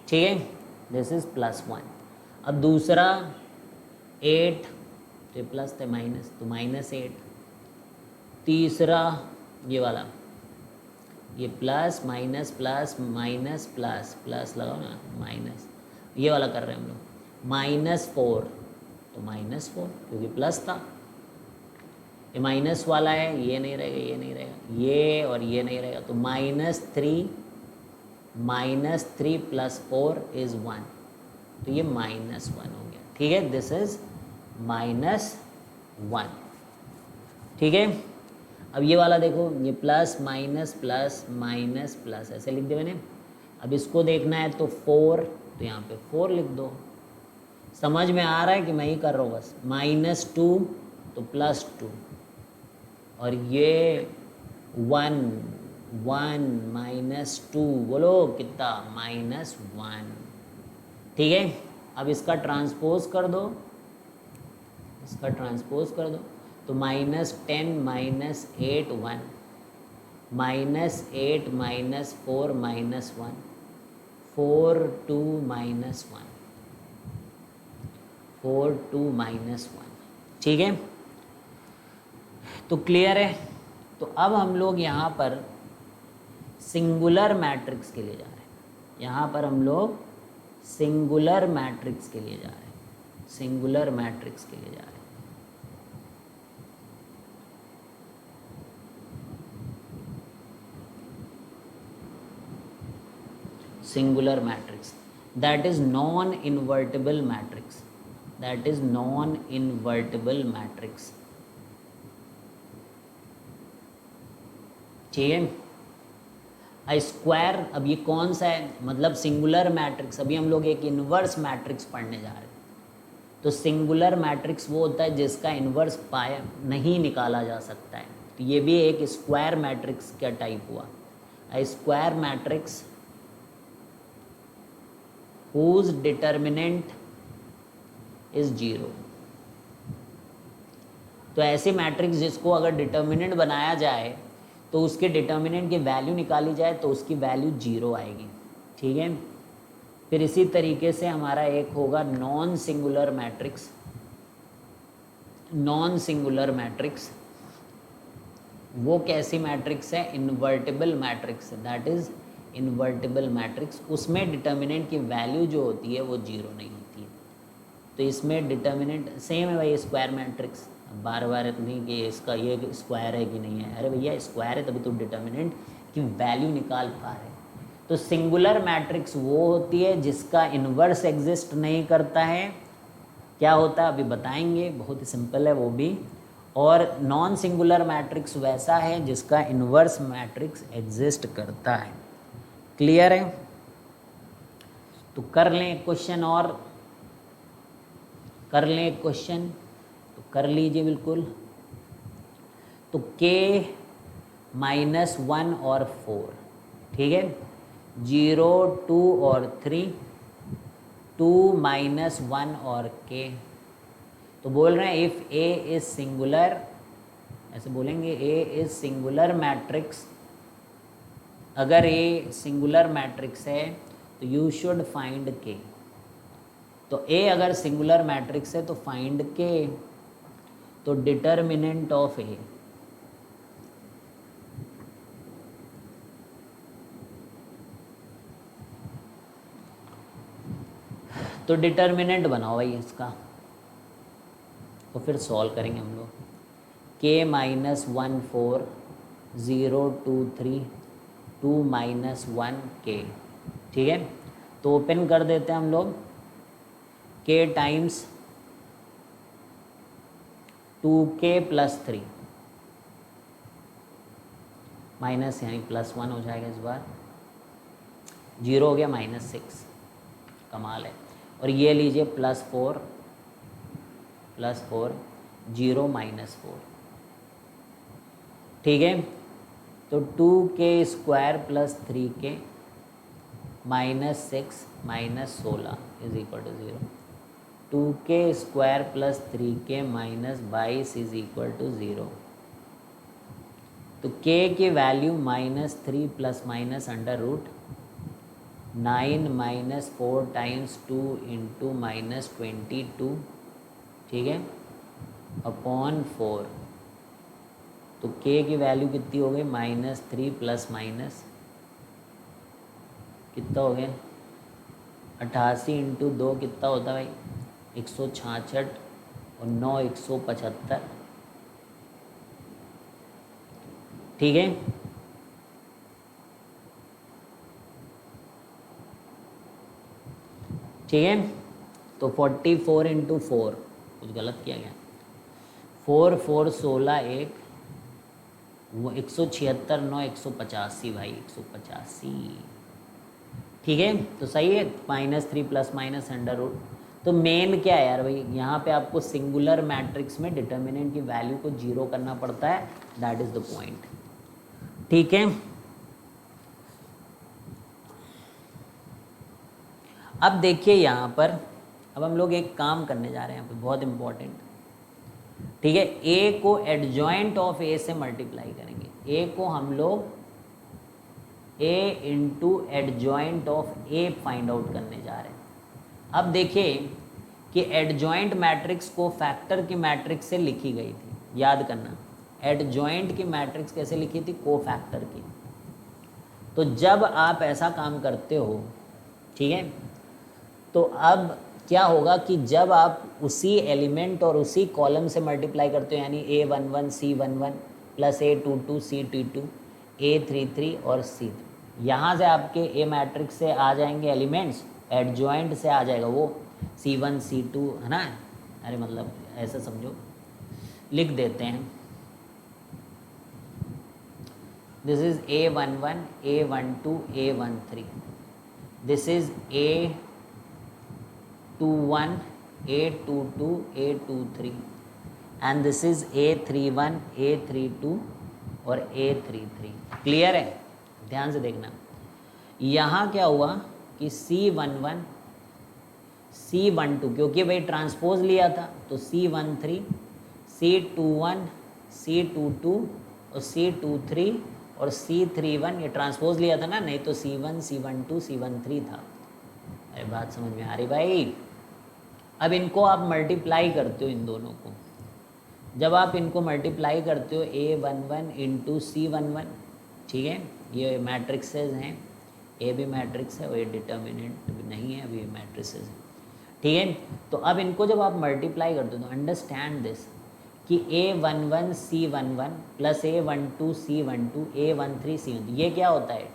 ठीक है, दिस इज +1। अब दूसरा 8 तो प्लस थे माइनस तो -8। तीसरा ये वाला, ये plus minus plus minus plus plus लगाओ ना माइनस, ये वाला कर रहे हैं हम लोग -4 तो -4 क्योंकि प्लस था। ये माइनस वाला है, ये नहीं रहेगा, ये नहीं रहेगा, ये और ये नहीं रहेगा तो -3 + 4 = 1 तो ये -1 हो गया। ठीक है, दिस इज -1। ठीक है, अब ये वाला देखो, ये plus minus plus minus plus ऐसे लिख दिया मैंने। अब इसको देखना है तो 4 तो यहाँ पे 4 लिख दो। समझ में आ रहा है कि मैं ही कर रहा हूँ बस। -2 तो +2 और ये 1 -2 बोलो कितना -1। ठीक है, अब इसका ट्रांसपोज कर दो, इसका ट्रांसपोज कर दो तो -10 - 8 1 -8 - 4 -1 4 2 -1 4 2 -1। ठीक है, तो क्लियर है। तो अब हम लोग यहाँ पर सिंगुलर मैट्रिक्स के लिए जा रहे हैं। यहाँ पर हम लोग सिंगुलर मैट्रिक्स के लिए जा रहे हैं, सिंगुलर मैट्रिक्स के लिए जा रहे हैं। Singular matrix, that is non invertible matrix, that is non invertible matrix। ठीक है, स्क्वायर, अब ये कौन सा है, मतलब सिंगुलर मैट्रिक्स। अभी हम लोग एक इन्वर्स मैट्रिक्स पढ़ने जा रहे हैं। तो सिंगुलर मैट्रिक्स वो होता है जिसका इन्वर्स पाया नहीं निकाला जा सकता है। तो ये भी एक स्क्वायर मैट्रिक्स का टाइप हुआ। Square matrix whose determinant is 0। तो ऐसे मैट्रिक्स जिसको अगर डिटर्मिनेंट बनाया जाए तो उसके डिटर्मिनेंट की वैल्यू निकाली जाए तो उसकी वैल्यू 0 आएगी। ठीक है, फिर इसी तरीके से हमारा एक होगा non singular matrix. Non singular matrix वो कैसी मैट्रिक्स है, इन्वर्टिबल मैट्रिक्स है, दैट इज इन्वर्टिबल मैट्रिक्स। उसमें डिटर्मिनेंट की वैल्यू जो होती है वो 0 नहीं होती है। तो इसमें डिटर्मिनेंट सेम है भाई, स्क्वायर मैट्रिक्स। बार बार नहीं कि इसका ये स्क्वायर है कि नहीं है, अरे भैया स्क्वायर है तभी तो डिटर्मिनेंट की वैल्यू निकाल पा रहे। तो सिंगुलर मैट्रिक्स वो होती है जिसका इन्वर्स एग्जिस्ट नहीं करता है। क्या होता है अभी बताएंगे, बहुत ही सिंपल है वो भी। और नॉन सिंगुलर मैट्रिक्स वैसा है जिसका इन्वर्स मैट्रिक्स एग्जिस्ट करता है। क्लियर है, तो कर लें क्वेश्चन, और कर लें क्वेश्चन, तो कर लीजिए बिल्कुल। तो k -1 और 4, ठीक है, 0 2 और 3, 2 -1 और k। तो बोल रहे हैं इफ a इज सिंगुलर, ऐसे बोलेंगे a इज सिंगुलर मैट्रिक्स। अगर a सिंगुलर मैट्रिक्स है तो यू शुड फाइंड k। तो a अगर सिंगुलर मैट्रिक्स है तो फाइंड k। तो डिटर्मिनेंट ऑफ a, तो डिटर्मिनेंट बनाओ भाई इसका, तो फिर सॉल्व करेंगे हम लोग। k -1 4 0 2 3 2 -1 k। ठीक है, तो ओपन कर देते हैं हम लोग। k टाइम्स 2k + 3 माइनस यानी +1 हो जाएगा इस बार, 0 हो गया -6। कमाल है। और ये लीजिए +4 0 -4, ठीक है। तो 2k² + 3k -6 -16 is equal to 0। 2k² + 3k -22 is equal to 0। तो k की वैल्यू -3 ± √9 -4 × 2 × -22, ठीक है, अपॉन 4। तो k की वैल्यू कितनी हो गई? -3 ± कितना हो गया? 88 × 2 कितना होता है भाई? 166 और 9 175, ठीक है। ठीक है, तो 44 × 4, कुछ गलत किया गया। 4 4 16 1, वो 176 9 185 भाई, 185, ठीक है। तो सही है, -3 ± √। तो मेन क्या है यार भाई, यहाँ पे आपको सिंगुलर मैट्रिक्स में डिटर्मिनेंट की वैल्यू को 0 करना पड़ता है, दैट इज द पॉइंट, ठीक है। अब देखिए यहाँ पर, अब हम लोग एक काम करने जा रहे हैं यहाँ पे, बहुत इंपॉर्टेंट, ठीक है। ए को एडजॉइंट ऑफ ए से मल्टीप्लाई करेंगे। ए को हम लोग a × adjoint of A find out करने जा रहे हैं। अब देखिए कि एडजॉइंट मैट्रिक्स को फैक्टर की मैट्रिक्स से लिखी गई थी, याद करना। एडजॉइंट की मैट्रिक्स कैसे लिखी थी? कोफैक्टर की। तो जब आप ऐसा काम करते हो, ठीक है, तो अब क्या होगा कि जब आप उसी एलिमेंट और उसी कॉलम से मल्टीप्लाई करते हो, यानी A11 C11 + A22 C22 A33 और C, यहाँ से आपके ए मैट्रिक्स से आ जाएंगे एलिमेंट्स, एडजॉइंट से आ जाएगा वो C1 C2, है ना। अरे मतलब ऐसा समझो, लिख देते हैं, this is A11 A12 A13, this is A21 A22 A23 and this is A31 A32 और A33। क्लियर है? ध्यान से देखना। यहाँ क्या हुआ कि C11 C12, क्योंकि भाई ट्रांसपोज लिया था, तो C13 C21 C22 और C23 और C31, ये ट्रांसपोज लिया था ना, नहीं तो C1 C12 C13 था। अरे बात समझ में आ रही भाई? अब इनको आप मल्टीप्लाई करते हो, इन दोनों को जब आप इनको मल्टीप्लाई करते हो A11 × C11, ठीक है, ये मैट्रिक्सेस हैं, ए भी मैट्रिक्स है और ये डिटर्मिनेंट भी नहीं है, अभी मैट्रिसेस हैं, ठीक है। तो अब इनको जब आप मल्टीप्लाई करते हो तो अंडरस्टैंड दिस कि A11 C11 + A12 C12 A13 C13, ये क्या होता है?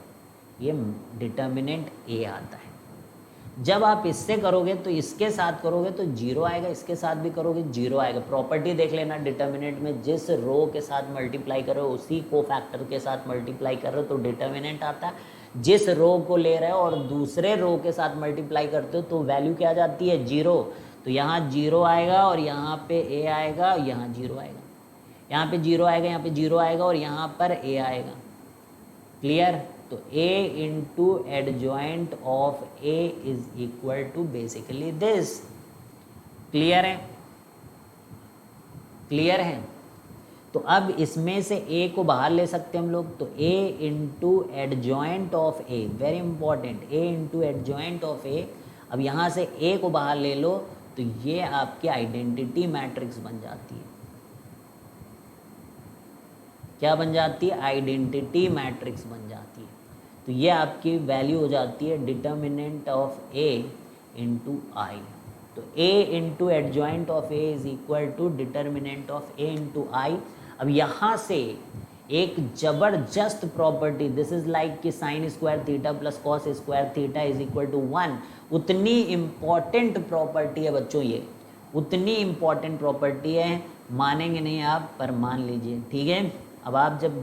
ये डिटर्मिनेंट A आता है। जब आप इससे करोगे तो इसके साथ करोगे तो 0 आएगा, इसके साथ भी करोगे 0 आएगा। प्रॉपर्टी देख लेना डिटर्मिनेंट में, जिस रो के साथ मल्टीप्लाई करो उसी को फैक्टर के साथ मल्टीप्लाई कर रहे हो तो डिटर्मिनेंट आता है। जिस रो को ले रहे हो और दूसरे रो के साथ मल्टीप्लाई करते हो तो वैल्यू क्या आ जाती है? 0। तो यहाँ 0 आएगा और यहाँ पे A आएगा, यहाँ 0 आएगा, यहाँ पे 0 आएगा, यहाँ पे 0 आएगा और यहाँ पर A आएगा। क्लियर? तो A × adjoint of A is equal to basically this. Clear है? क्लियर है? तो अब इसमें से A को बाहर ले सकते हैं हम लोग, तो A × adjoint of A, very important, A × adjoint of A। अब यहाँ से A को बाहर ले लो तो ये आपकी आइडेंटिटी मैट्रिक्स बन जाती है। क्या बन जाती है? आइडेंटिटी मैट्रिक्स बन जाती है। तो ये आपकी वैल्यू हो जाती है डिटर्मिनेंट ऑफ A × I। तो A × adjoint of A is equal to determinant of A × I। अब यहाँ से एक जबरदस्त प्रॉपर्टी, दिस इज लाइक कि sin² theta + cos² theta is equal to 1, उतनी इम्पॉर्टेंट प्रॉपर्टी है बच्चों, ये उतनी इम्पॉर्टेंट प्रॉपर्टी है, मानेंगे नहीं आप पर मान लीजिए, ठीक है। अब आप जब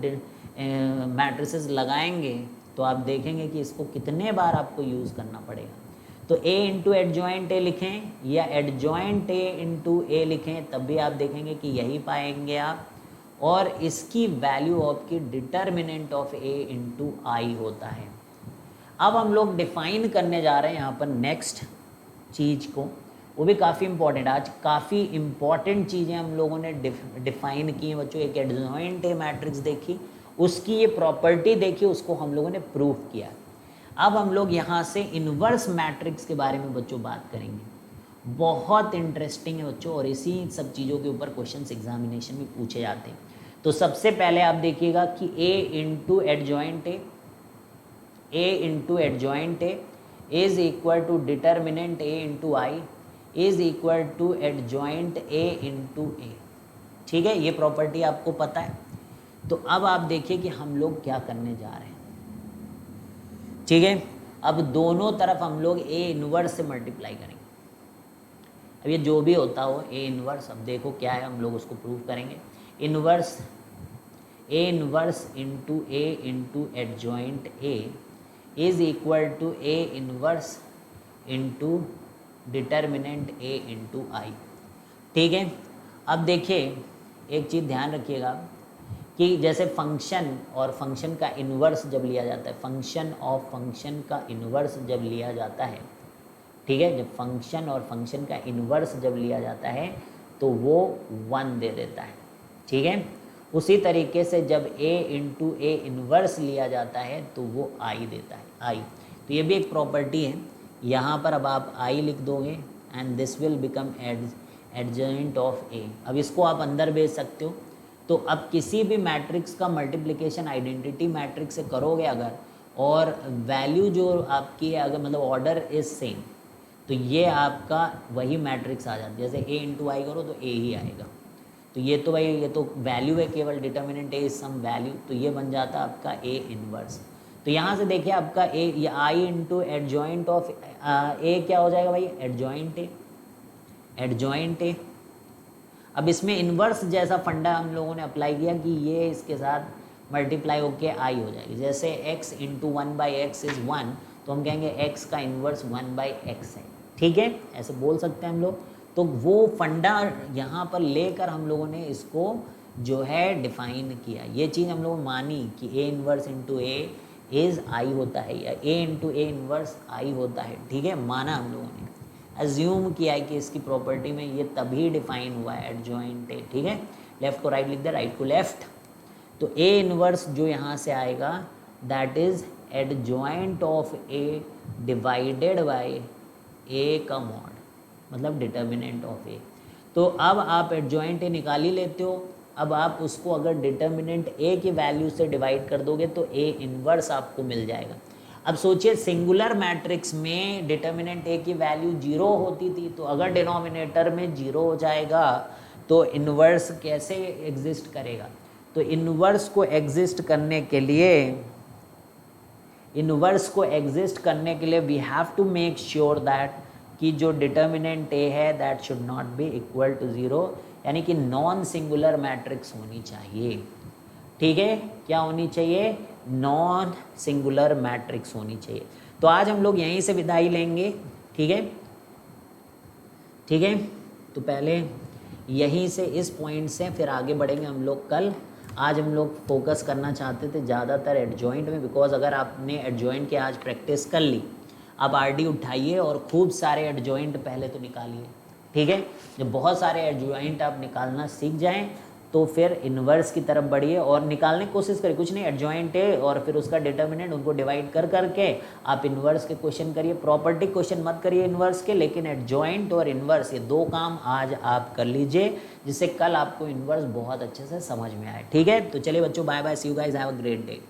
मैट्रिसेस लगाएंगे तो आप देखेंगे कि इसको कितने बार आपको यूज़ करना पड़ेगा। तो a इंटू एडजॉइंट ए लिखें या एडजॉइंट a इंटू ए लिखें, तब भी आप देखेंगे कि यही पाएंगे आप, और इसकी वैल्यू आपकी डिटर्मिनेंट ऑफ a इंटू आई होता है। अब हम लोग डिफाइन करने जा रहे हैं यहाँ पर नेक्स्ट चीज़ को, वो भी काफ़ी इंपॉर्टेंट, आज काफ़ी इंपॉर्टेंट चीज़ें हम लोगों ने डिफाइन की हैं बच्चों। एक एडजॉइंट ए मैट्रिक्स देखी, उसकी ये प्रॉपर्टी देखी, उसको हम लोगों ने प्रूव किया। अब हम लोग यहाँ से इन्वर्स मैट्रिक्स के बारे में बच्चों बात करेंगे। बहुत इंटरेस्टिंग है बच्चों, और इसी सब चीज़ों के ऊपर क्वेश्चंस एग्जामिनेशन में पूछे जाते हैं। तो सबसे पहले आप देखिएगा कि a into adjoint A is equal to determinant a into I is equal to adjoint a into A. ठीक है, ये प्रॉपर्टी आपको पता है। तो अब आप देखिए कि हम लोग क्या करने जा रहे हैं। ठीक है, अब दोनों तरफ हम लोग a इनवर्स से मल्टीप्लाई करेंगे। अब ये जो भी होता हो a इनवर्स, अब देखो क्या है, हम लोग उसको प्रूव करेंगे। Inverse a inverse into a into adjoint a is equal to a inverse into determinant a into I. ठीक है, अब देखिए एक चीज़ ध्यान रखिएगा कि जैसे फंक्शन और फंक्शन का इन्वर्स जब लिया जाता है, फंक्शन ऑफ फंक्शन का इन्वर्स जब लिया जाता है, ठीक है, जब फंक्शन और फंक्शन का इन्वर्स जब लिया जाता है तो वो 1 दे देता है। ठीक है, उसी तरीके से जब a इंटू ए इन्वर्स लिया जाता है तो वो आई देता है, आई। तो ये भी एक प्रॉपर्टी है। यहाँ पर अब आप आई लिख दोगे and this will become adjoint of a। अब इसको आप अंदर भेज सकते हो। तो अब किसी भी मैट्रिक्स का मल्टीप्लिकेशन आइडेंटिटी मैट्रिक्स से करोगे अगर, और वैल्यू जो आपकी है अगर, मतलब ऑर्डर इज सेम, तो ये आपका वही मैट्रिक्स आ जाता है। जैसे a इंटू आई करो तो a ही आएगा। तो ये तो भाई ये तो वैल्यू है, केवल determinant a is some value, तो ये बन जाता है आपका a इनवर्स। तो यहाँ से देखिए आपका a, ये आई इंटू एडजॉइंट ऑफ a क्या हो जाएगा भाई, एडजॉइंट a। अब इसमें इन्वर्स जैसा फंडा हम लोगों ने अप्लाई किया कि ये इसके साथ मल्टीप्लाई होके आई हो जाएगी। जैसे x इंटू 1/x इज़ 1, तो हम कहेंगे x का इन्वर्स 1/x है। ठीक है, ऐसे बोल सकते हैं हम लोग। तो वो फंडा यहाँ पर लेकर हम लोगों ने इसको जो है डिफाइन किया। ये चीज़ हम लोगों मानी कि a inverse into a is I होता है, या a इंटू ए इन्वर्स आई होता है। ठीक है, माना हम लोगों ने, एज्यूम किया है कि इसकी प्रॉपर्टी में ये तभी डिफाइन हुआ है एडजॉइंट ए। ठीक है, लेफ्ट को राइट लिख दे, राइट को लेफ्ट। तो a इनवर्स जो यहाँ से आएगा that is adjoint of a divided by a का मॉड, मतलब डिटर्मिनेंट ऑफ a। तो अब आप एडजॉइंट a निकाल ही लेते हो। अब आप उसको अगर डिटर्मिनेंट a की वैल्यू से डिवाइड कर दोगे तो a इनवर्स आपको मिल जाएगा। अब सोचिए सिंगुलर मैट्रिक्स में डिटर्मिनेंट a की वैल्यू 0 होती थी, तो अगर डिनोमिनेटर में 0 हो जाएगा तो इन्वर्स कैसे एग्जिस्ट करेगा। तो इन्वर्स को एग्जिस्ट करने के लिए we have to make sure that कि जो डिटर्मिनेंट a है that should not be equal to 0, यानी कि नॉन सिंगुलर मैट्रिक्स होनी चाहिए। ठीक है, क्या होनी चाहिए, नॉन सिंगुलर मैट्रिक्स होनी चाहिए। तो आज हम लोग यहीं से विदाई लेंगे। ठीक है, ठीक है, तो पहले यहीं से इस पॉइंट से फिर आगे बढ़ेंगे हम लोग कल। आज हम लोग फोकस करना चाहते थे ज़्यादातर एडजॉइंट में, बिकॉज अगर आपने एडजॉइंट की आज प्रैक्टिस कर ली, आप आरडी उठाइए और खूब सारे एडजॉइंट पहले तो निकालिए। ठीक है, जब बहुत सारे एडजॉइंट आप निकालना सीख जाएं तो फिर इन्वर्स की तरफ बढ़िए और निकालने की कोशिश करिए। कुछ नहीं, एडजॉइंट है और फिर उसका डिटर्मिनेंट, उनको डिवाइड कर करके आप इन्वर्स के क्वेश्चन करिए। प्रॉपर्टी क्वेश्चन मत करिए इन्वर्स के, लेकिन एडजॉइंट और इन्वर्स ये 2 काम आज आप कर लीजिए, जिससे कल आपको इन्वर्स बहुत अच्छे से समझ में आए। ठीक है, तो चलिए बच्चों, bye bye, see you guys, have a great day.